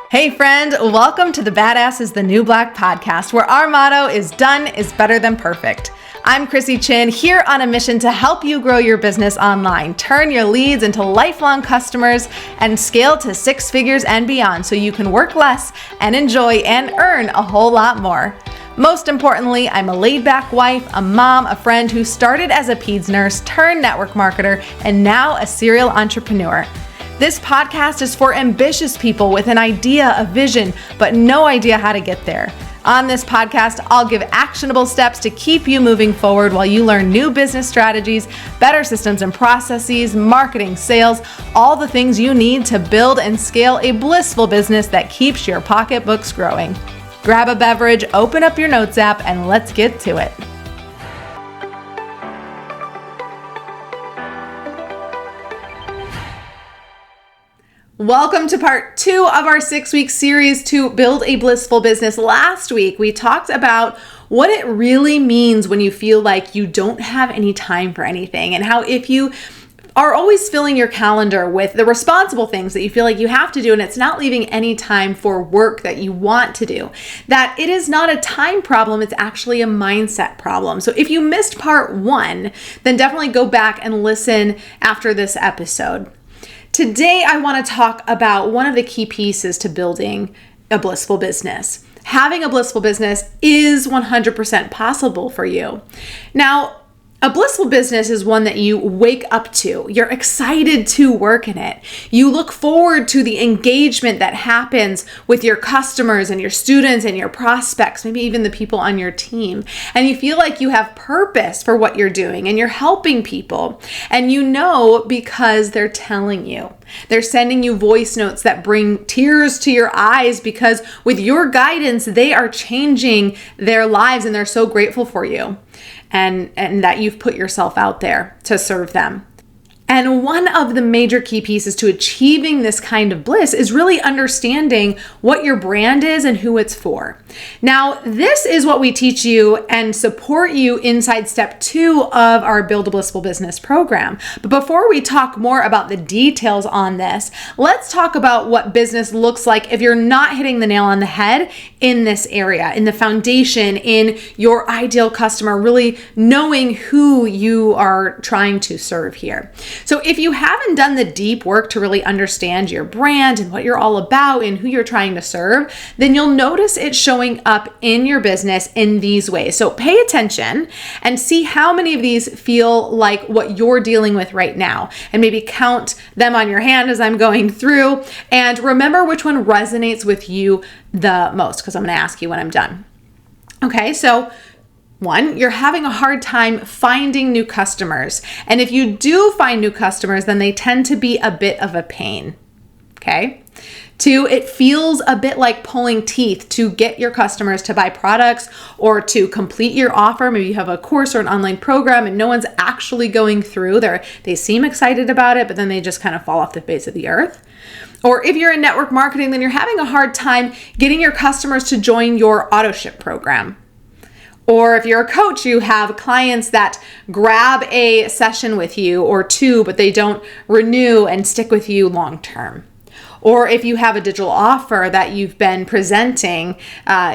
Hey friend, welcome to the Badass is the New Black podcast, where our motto is done is better than perfect. I'm Chrissy Chin, here on a mission to help you grow your business online, turn your leads into lifelong customers, and scale to six figures and beyond so you can work less and enjoy and earn a whole lot more. Most importantly, I'm a laid-back wife, a mom, a friend who started as a peds nurse turned network marketer, and now a serial entrepreneur. This podcast is for ambitious people with an idea, a vision, but no idea how to get there. On this podcast, I'll give actionable steps to keep you moving forward while you learn new business strategies, better systems and processes, marketing, sales, all the things you need to build and scale a blissful business that keeps your pocketbooks growing. Grab a beverage, open up your notes app, and let's get to it. Welcome to part 2 of our 6-week series to build a blissful business. Last week, we talked about what it really means when you feel like you don't have any time for anything, and how if you are always filling your calendar with the responsible things that you feel like you have to do, and it's not leaving any time for work that you want to do, that it is not a time problem, it's actually a mindset problem. So if you missed part 1, then definitely go back and listen after this episode. Today, I want to talk about one of the key pieces to building a blissful business. Having a blissful business is 100% possible for you. Now, a blissful business is one that you wake up to. You're excited to work in it. You look forward to the engagement that happens with your customers and your students and your prospects, maybe even the people on your team. And you feel like you have purpose for what you're doing and you're helping people. And you know because they're telling you. They're sending you voice notes that bring tears to your eyes because with your guidance, they are changing their lives and they're so grateful for you. And that you've put yourself out there to serve them. And one of the major key pieces to achieving this kind of bliss is really understanding what your brand is and who it's for. Now, this is what we teach you and support you inside step 2 of our Build a Blissful Business program. But before we talk more about the details on this, let's talk about what business looks like if you're not hitting the nail on the head in this area, in the foundation, in your ideal customer, really knowing who you are trying to serve here. So if you haven't done the deep work to really understand your brand and what you're all about and who you're trying to serve, then you'll notice it showing up in your business in these ways. So pay attention and see how many of these feel like what you're dealing with right now, and maybe count them on your hand as I'm going through, and remember which one resonates with you the most, because I'm going to ask you when I'm done. Okay, so 1, you're having a hard time finding new customers. And if you do find new customers, then they tend to be a bit of a pain. Okay. 2, it feels a bit like pulling teeth to get your customers to buy products or to complete your offer. Maybe you have a course or an online program and no one's actually going through. They seem excited about it, but then they just kind of fall off the face of the earth. Or if you're in network marketing, then you're having a hard time getting your customers to join your auto ship program. Or if you're a coach, you have clients that grab a session with you or 2, but they don't renew and stick with you long term. Or if you have a digital offer that you've been presenting,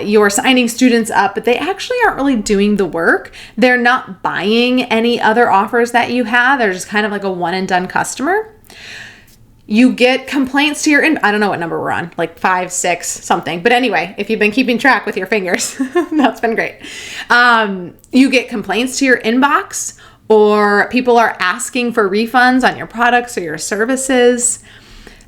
you're signing students up, but they actually aren't really doing the work. They're not buying any other offers that you have. They're just kind of like a one and done customer. You get complaints to your I don't know what number we're on, like 5, 6, something. But anyway, if you've been keeping track with your fingers, that's been great. You get complaints to your inbox, or people are asking for refunds on your products or your services.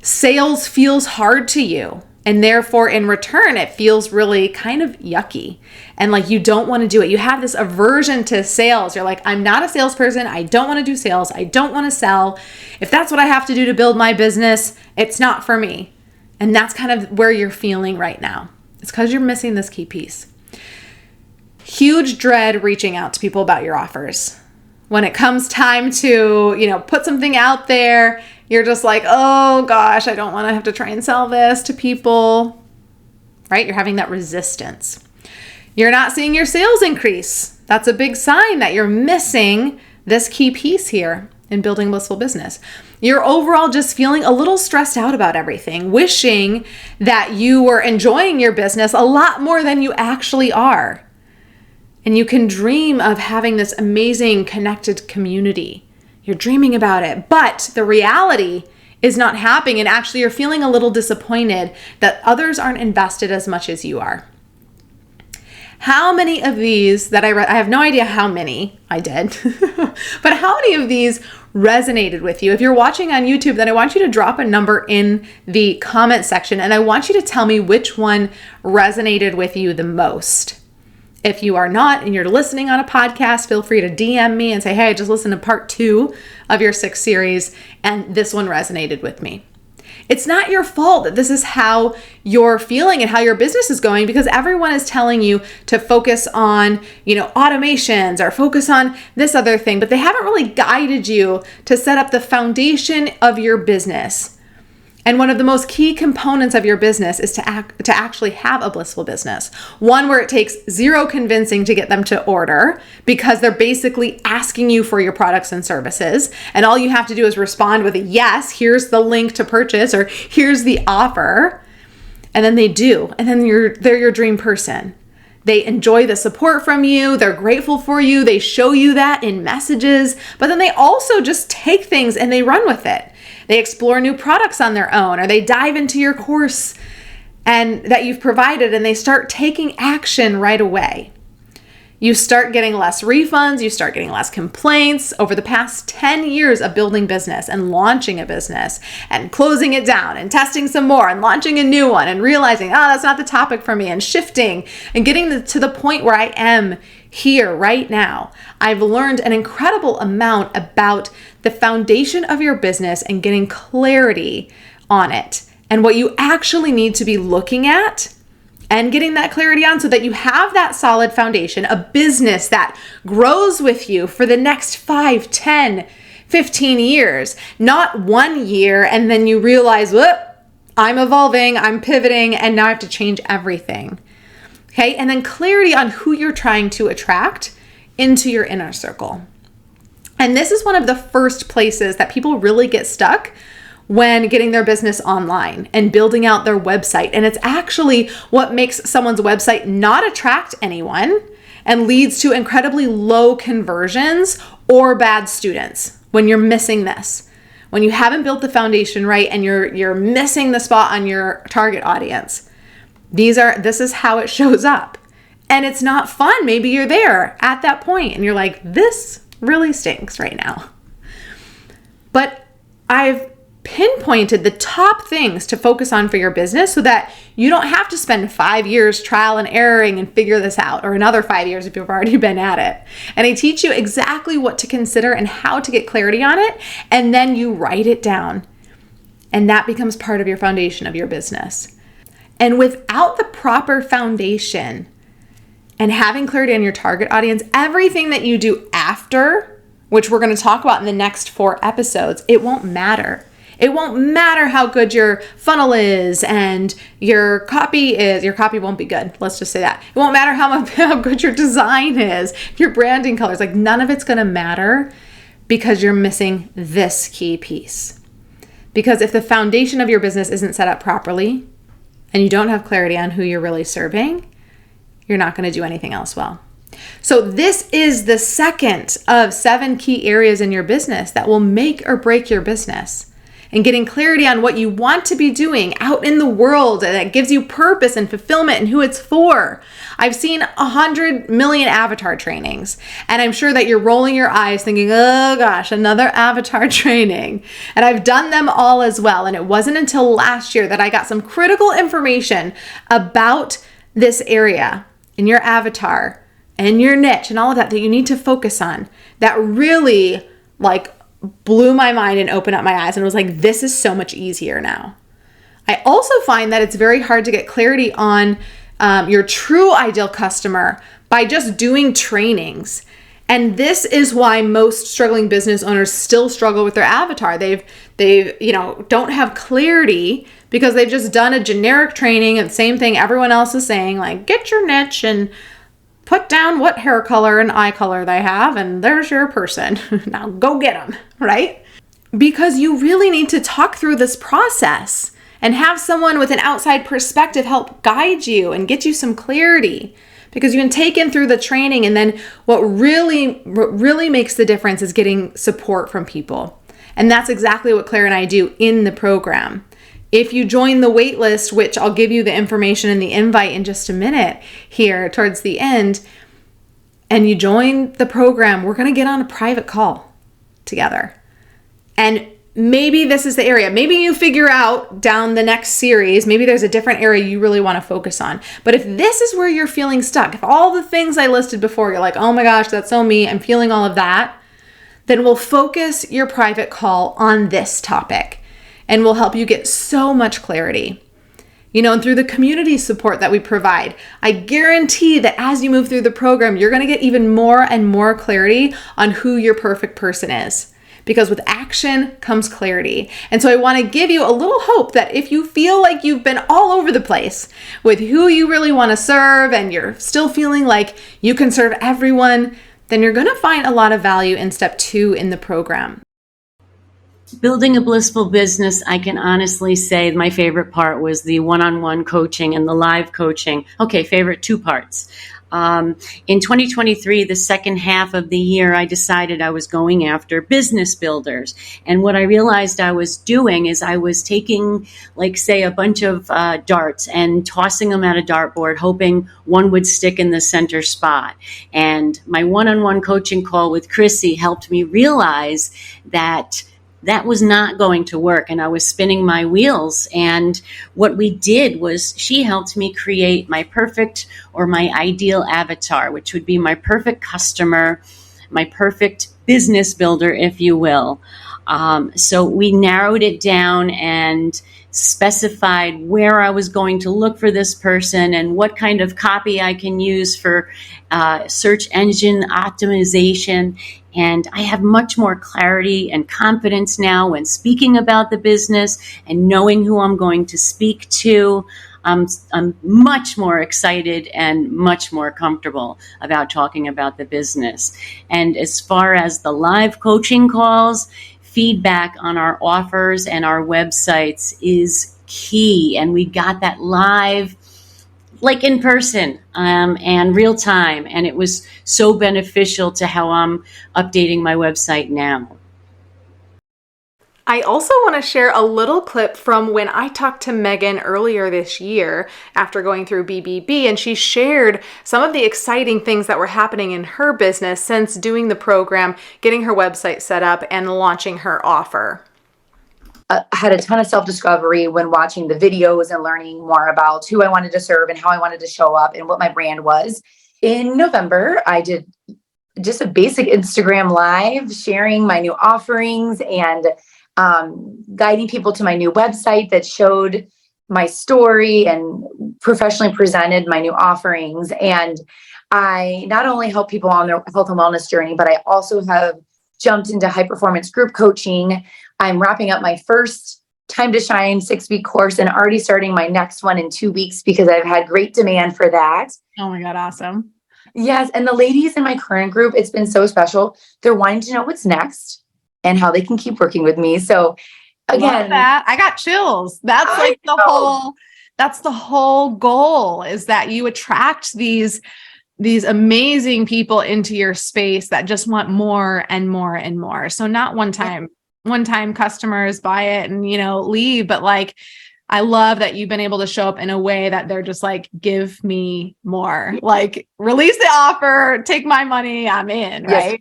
Sales feels hard to you. And therefore, in return, it feels really kind of yucky and like you don't want to do it. You have this aversion to sales. You're like, I'm not a salesperson. I don't want to do sales. I don't want to sell. If that's what I have to do to build my business, it's not for me. And that's kind of where you're feeling right now. It's because you're missing this key piece. Huge dread reaching out to people about your offers. When it comes time to, put something out there, you're just like, oh gosh, I don't want to have to try and sell this to people, right? You're having that resistance. You're not seeing your sales increase. That's a big sign that you're missing this key piece here. in building a blissful business? You're overall just feeling a little stressed out about everything, wishing that you were enjoying your business a lot more than you actually are. And you can dream of having this amazing connected community. You're dreaming about it, but the reality is not happening, and actually you're feeling a little disappointed that others aren't invested as much as you are. How many of these that I have no idea how many I did, but how many of these resonated with you? If you're watching on YouTube, then I want you to drop a number in the comment section, and I want you to tell me which one resonated with you the most. If you are not and you're listening on a podcast, feel free to DM me and say, hey, I just listened to part 2 of your 6 series and this one resonated with me. It's not your fault that this is how you're feeling and how your business is going, because everyone is telling you to focus on, automations or focus on this other thing, but they haven't really guided you to set up the foundation of your business. And one of the most key components of your business is to actually have a blissful business. One where it takes zero convincing to get them to order, because they're basically asking you for your products and services. And all you have to do is respond with a yes, here's the link to purchase, or here's the offer. And then they do. And then they're your dream person. They enjoy the support from you. They're grateful for you. They show you that in messages, but then they also just take things and they run with it. They explore new products on their own, or they dive into your course and that you've provided, and they start taking action right away. You start getting less refunds. You start getting less complaints over the past 10 years of building business and launching a business and closing it down and testing some more and launching a new one and realizing, that's not the topic for me, and shifting and getting to the point where I am here right now. I've learned an incredible amount about the foundation of your business and getting clarity on it and what you actually need to be looking at and getting that clarity on, so that you have that solid foundation, a business that grows with you for the next 5, 10, 15 years, not 1 year. And then you realize, whoop, I'm evolving, I'm pivoting, and now I have to change everything. Okay. And then clarity on who you're trying to attract into your inner circle. And this is one of the first places that people really get stuck when getting their business online and building out their website. And it's actually what makes someone's website not attract anyone and leads to incredibly low conversions or bad students when you're missing this. When you haven't built the foundation right and you're missing the spot on your target audience. This is how it shows up. And it's not fun. Maybe you're there at that point and you're like, this really stinks right now. But I've pinpointed the top things to focus on for your business so that you don't have to spend 5 years trial and erroring and figure this out, or another 5 years if you've already been at it. And I teach you exactly what to consider and how to get clarity on it. And then you write it down. And that becomes part of your foundation of your business. And without the proper foundation and having clarity on your target audience, everything that you do after, which we're going to talk about in the next 4 episodes, it won't matter. It won't matter how good your funnel is and your copy is. Your copy won't be good. Let's just say that. It won't matter how good your design is, your branding colors. Like, none of it's going to matter because you're missing this key piece. Because if the foundation of your business isn't set up properly and you don't have clarity on who you're really serving, you're not going to do anything else well. So this is the second of 7 key areas in your business that will make or break your business. And getting clarity on what you want to be doing out in the world that gives you purpose and fulfillment and who it's for. I've seen 100 million avatar trainings, and I'm sure that you're rolling your eyes thinking, oh gosh, another avatar training. And I've done them all as well. And it wasn't until last year that I got some critical information about this area in your avatar and your niche and all of that you need to focus on, that really blew my mind and opened up my eyes, and was like, this is so much easier now. I also find that it's very hard to get clarity on your true ideal customer by just doing trainings. And this is why most struggling business owners still struggle with their avatar. They don't have clarity because they've just done a generic training and same thing everyone else is saying, like, get your niche and put down what hair color and eye color they have, and there's your person. Now go get them, right? Because you really need to talk through this process and have someone with an outside perspective help guide you and get you some clarity. Because you can take in through the training, and then what really makes the difference is getting support from people. And that's exactly what Claire and I do in the program. If you join the wait list, which I'll give you the information in the invite in just a minute here towards the end, and you join the program, we're going to get on a private call together. And maybe this is the area. Maybe you figure out down the next series, maybe there's a different area you really want to focus on. But if this is where you're feeling stuck, if all the things I listed before, you're like, oh my gosh, that's so me, I'm feeling all of that, then we'll focus your private call on this topic and we'll help you get so much clarity. And through the community support that we provide, I guarantee that as you move through the program, you're going to get even more and more clarity on who your perfect person is. Because with action comes clarity. And so I want to give you a little hope that if you feel like you've been all over the place with who you really want to serve and you're still feeling like you can serve everyone, then you're going to find a lot of value in step 2 in the program. Building a blissful business, I can honestly say my favorite part was the one-on-one coaching and the live coaching. Okay, favorite 2 parts. In 2023, the second half of the year, I decided I was going after business builders. And what I realized I was doing is I was taking, like, say, a bunch of darts and tossing them at a dartboard, hoping one would stick in the center spot. And my one-on-one coaching call with Chrissy helped me realize that was not going to work, and I was spinning my wheels. And what we did was she helped me create my perfect or my ideal avatar, which would be my perfect customer, my perfect business builder, if you will. So we narrowed it down and specified where I was going to look for this person and what kind of copy I can use for search engine optimization. And I have much more clarity and confidence now when speaking about the business and knowing who I'm going to speak to. I'm much more excited and much more comfortable about talking about the business. And as far as the live coaching calls, feedback on our offers and our websites is key. And we got that live, like in person, and real time. And it was so beneficial to how I'm updating my website now. I also want to share a little clip from when I talked to Megan earlier this year after going through BBB, and she shared some of the exciting things that were happening in her business since doing the program, getting her website set up, and launching her offer. I had a ton of self-discovery when watching the videos and learning more about who I wanted to serve and how I wanted to show up and what my brand was. In November, I did just a basic Instagram live sharing my new offerings and guiding people to my new website that showed my story and professionally presented my new offerings. And I not only help people on their health and wellness journey, but I also have jumped into high performance group coaching. I'm wrapping up my first Time to Shine 6-week course and already starting my next one in 2 weeks because I've had great demand for that. Oh my God, awesome. Yes. And the ladies in my current group, it's been so special. They're wanting to know what's next and how they can keep working with me. So again, that I got chills. That's like that's the whole goal, is that you attract these amazing people into your space that just want more and more and more. So not one time customers buy it and, leave, but like, I love that you've been able to show up in a way that they're just like, give me more, like release the offer, take my money, I'm in, right? Yes.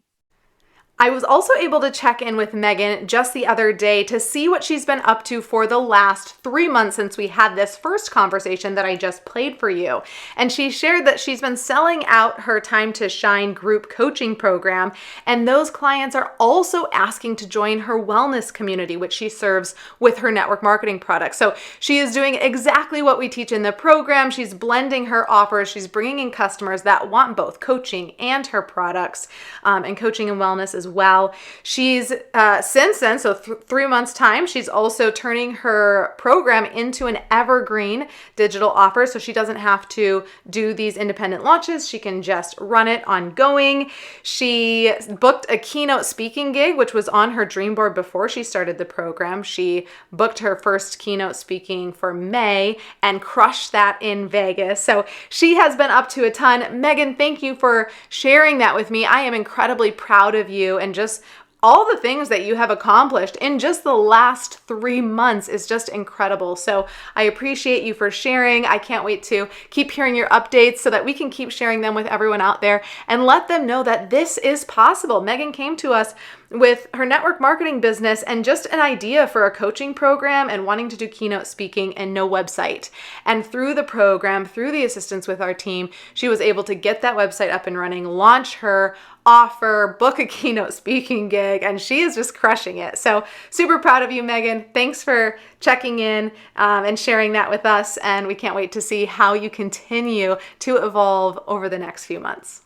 I was also able to check in with Megan just the other day to see what she's been up to for the last 3 months since we had this first conversation that I just played for you. And she shared that she's been selling out her Time to Shine group coaching program, and those clients are also asking to join her wellness community, which she serves with her network marketing products. So she is doing exactly what we teach in the program. She's blending her offers. She's bringing in customers that want both coaching and her products, and coaching and wellness is as well. She's since then, so 3 months time, she's also turning her program into an evergreen digital offer. So she doesn't have to do these independent launches. She can just run it ongoing. She booked a keynote speaking gig, which was on her dream board before she started the program. She booked her first keynote speaking for May and crushed that in Vegas. So she has been up to a ton. Megan, thank you for sharing that with me. I am incredibly proud of you, and just all the things that you have accomplished in just the last 3 months is just incredible. So I appreciate you for sharing. I can't wait to keep hearing your updates so that we can keep sharing them with everyone out there and let them know that this is possible. Megan came to us with her network marketing business and just an idea for a coaching program and wanting to do keynote speaking and no website. And through the program, through the assistance with our team, she was able to get that website up and running, launch her offer, book a keynote speaking gig, and she is just crushing it. So super proud of you, Megan. Thanks for checking in and sharing that with us. And we can't wait to see how you continue to evolve over the next few months.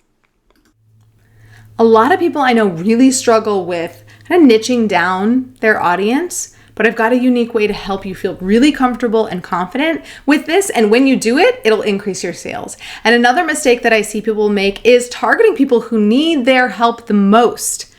A lot of people I know really struggle with kind of niching down their audience, but I've got a unique way to help you feel really comfortable and confident with this. And when you do it, it'll increase your sales. And another mistake that I see people make is targeting people who need their help the most.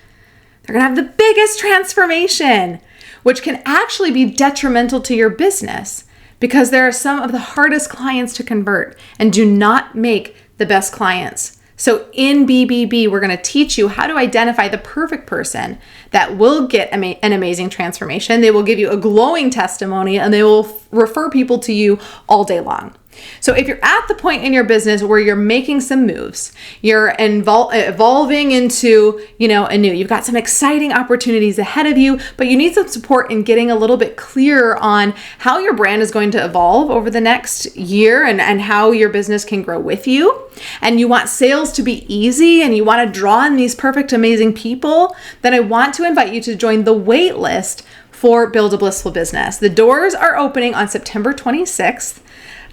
They're going to have the biggest transformation, which can actually be detrimental to your business because there are some of the hardest clients to convert and do not make the best clients. So in BBB, we're going to teach you how to identify the perfect person that will get an amazing transformation. They will give you a glowing testimony and they will refer people to you all day long. So if you're at the point in your business where you're making some moves, you're evolving into, you've got some exciting opportunities ahead of you, but you need some support in getting a little bit clearer on how your brand is going to evolve over the next year and how your business can grow with you. And you want sales to be easy and you want to draw in these perfect, amazing people, then I want to invite you to join the wait list for Build a Blissful Business. The doors are opening on September 26th.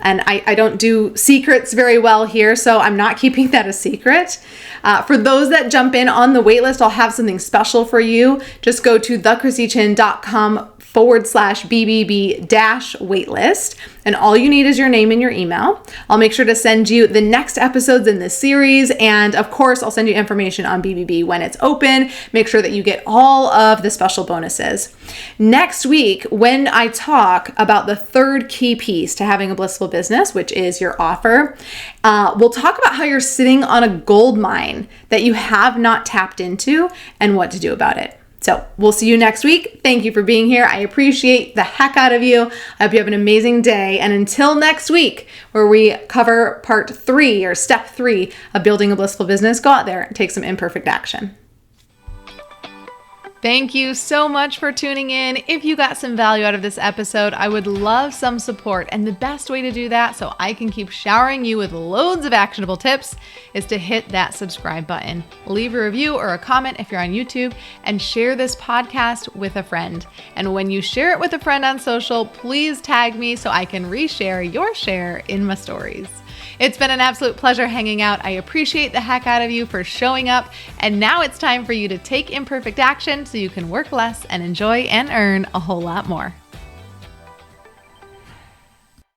And I don't do secrets very well here, so I'm not keeping that a secret. For those that jump in on the waitlist, I'll have something special for you. Just go to thechristychin.com/BBB-waitlist. And all you need is your name and your email. I'll make sure to send you the next episodes in this series. And of course, I'll send you information on BBB when it's open. Make sure that you get all of the special bonuses. Next week, when I talk about the third key piece to having a blissful business, which is your offer, we'll talk about how you're sitting on a gold mine that you have not tapped into and what to do about it. So we'll see you next week. Thank you for being here. I appreciate the heck out of you. I hope you have an amazing day. And until next week, where we cover part 3 or step 3 of building a blissful business, go out there and take some imperfect action. Thank you so much for tuning in. If you got some value out of this episode, I would love some support. And the best way to do that, so I can keep showering you with loads of actionable tips, is to hit that subscribe button. Leave a review or a comment if you're on YouTube, and share this podcast with a friend. And when you share it with a friend on social, please tag me so I can reshare your share in my stories. It's been an absolute pleasure hanging out. I appreciate the heck out of you for showing up. And now it's time for you to take imperfect action so you can work less and enjoy and earn a whole lot more.